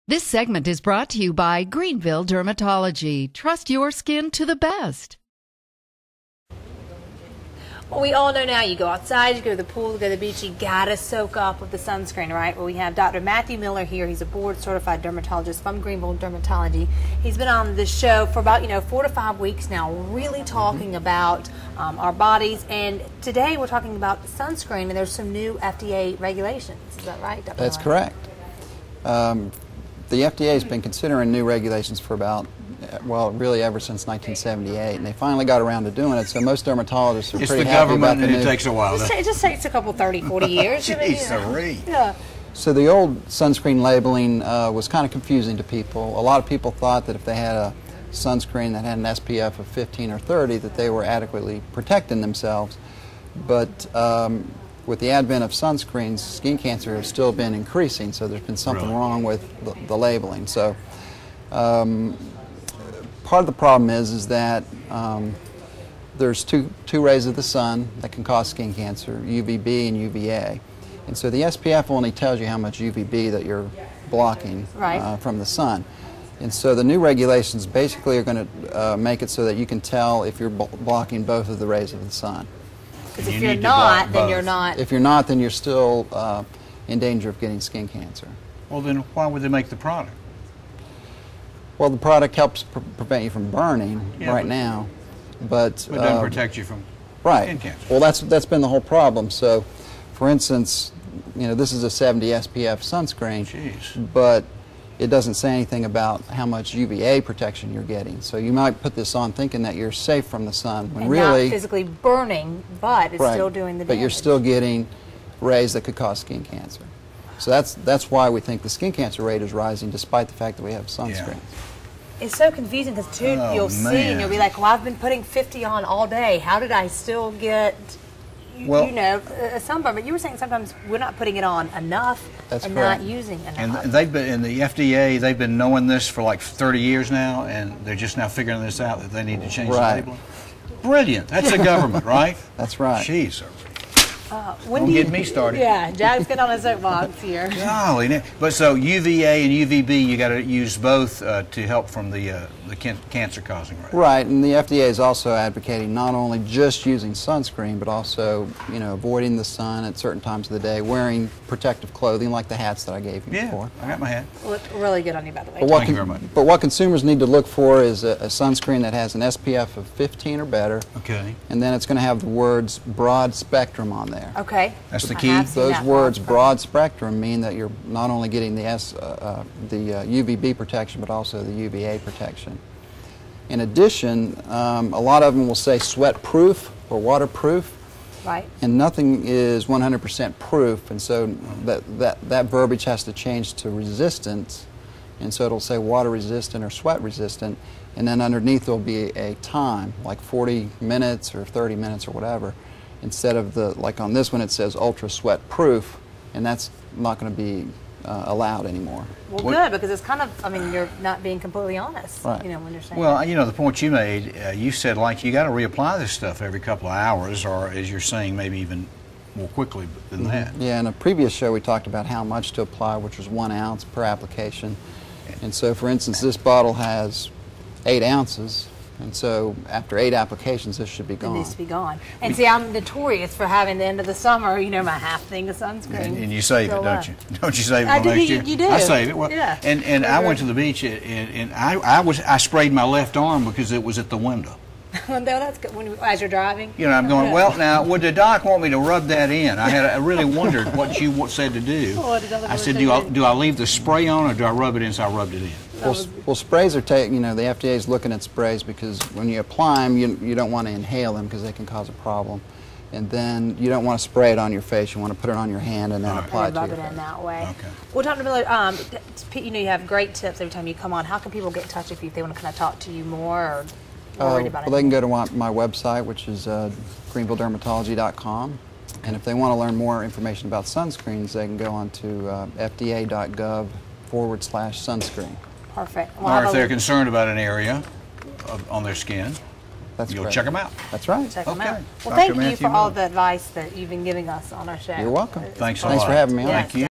This segment is brought to you by Greenville Dermatology. Trust your skin to the best. Well, we all know now you go outside, you go to the pool, you go to the beach, you gotta soak up with the sunscreen, right? Well, we have Dr. Matthew Miller here. He's a board-certified dermatologist from Greenville Dermatology. He's been on the show for about 4 to 5 weeks now, really talking about our bodies. And today we're talking about sunscreen, and there's some new FDA regulations. Is that right, Dr. That's Miller? correct. The FDA has been considering new regulations for about, well, really ever since 1978, and they finally got around to doing it, so most dermatologists are pretty happy about the new... It takes a while. It just takes a couple 30, 40 years. Jeez, yeah. So the old sunscreen labeling was kind of confusing to people. A lot of people thought that if they had a sunscreen that had an SPF of 15 or 30 that they were adequately protecting themselves, but with the advent of sunscreens, skin cancer has still been increasing, so there's been something wrong with the labeling. So part of the problem is that there's two rays of the sun that can cause skin cancer, UVB and UVA. And so the SPF only tells you how much UVB that you're blocking from the sun. And so the new regulations basically are going to make it so that you can tell if you're blocking both of the rays of the sun. Because if you're not, then you're not. If you're not, then you're still in danger of getting skin cancer. Well, then why would they make the product? Well, the product helps prevent you from burning now, but it doesn't protect you from skin cancer. Well, that's been the whole problem. So, for instance, this is a 70 SPF sunscreen, but it doesn't say anything about how much UVA protection you're getting. So you might put this on thinking that you're safe from the sun, when and really not physically burning, but it's still doing the damage. But you're still getting rays that could cause skin cancer. So that's why we think the skin cancer rate is rising, despite the fact that we have sunscreen. Yeah. It's so confusing because you'll see and you'll be like, well, I've been putting 50 on all day. How did I still get, a sunburn? But you were saying sometimes we're not putting it on enough and not using enough. And they've been in the FDA. They've been knowing this for like 30 years now, and they're just now figuring this out that they need to change the labeling. Brilliant. That's the government, right? That's right. Jeez. Don't get me started. Yeah, Jack's getting on a soapbox here. Golly, but so UVA and UVB, you got to use both to help from the cancer-causing rate. Right, and the FDA is also advocating not only just using sunscreen, but also avoiding the sun at certain times of the day, wearing protective clothing like the hats that I gave you before. I got my hat. Look really good on you, by the way. Thank you very much. But what consumers need to look for is a sunscreen that has an SPF of 15 or better. Okay. And then it's going to have the words broad spectrum on there. Okay. That's the key. Those words, broad spectrum, mean that you're not only getting the UVB protection, but also the UVA protection. In addition, a lot of them will say sweat-proof or waterproof. Right. And nothing is 100% proof, and so that verbiage has to change to resistant, and so it'll say water-resistant or sweat-resistant, and then underneath there'll be a time, like 40 minutes or 30 minutes or whatever, instead of like on this one it says ultra sweat proof, and that's not going to be allowed anymore. Well, good, because it's kind of, you're not being completely honest, when you're saying Well, the point you made, you said like you got to reapply this stuff every couple of hours, or as you're saying, maybe even more quickly than that. Yeah, in a previous show we talked about how much to apply, which was 1 ounce per application. And so, for instance, this bottle has 8 ounces. And so after 8 applications, this should be gone. It needs to be gone. And see, I'm notorious for having the end of the summer, my half thing of sunscreen. And you save it, don't you? Don't you save it for next year? You do. I save it. Well, yeah. And I went to the beach, and I sprayed my left arm because it was at the window. Well, no, that's good. As you're driving? I'm going, well, now, would the doc want me to rub that in? I really wondered what you said to do. I said, do I leave the spray on, or do I rub it in? So I rubbed it in. Well, sprays are the FDA is looking at sprays because when you apply them, you don't want to inhale them because they can cause a problem. And then you don't want to spray it on your face. You want to put it on your hand and then apply it to your face. Rub it in that way. Okay. Well, Dr. Miller, you have great tips every time you come on. How can people get in touch with you if they want to kind of talk to you more or worried about it? Well, they can go to my website, which is greenvilledermatology.com. And if they want to learn more information about sunscreens, they can go on to fda.gov/sunscreen. Perfect. Or if they're concerned about an area on their skin, you'll check them out. That's right. Check them out. Well, thank you for all the advice that you've been giving us on our show. You're welcome. Thanks a lot. Thanks for having me on. Thank you.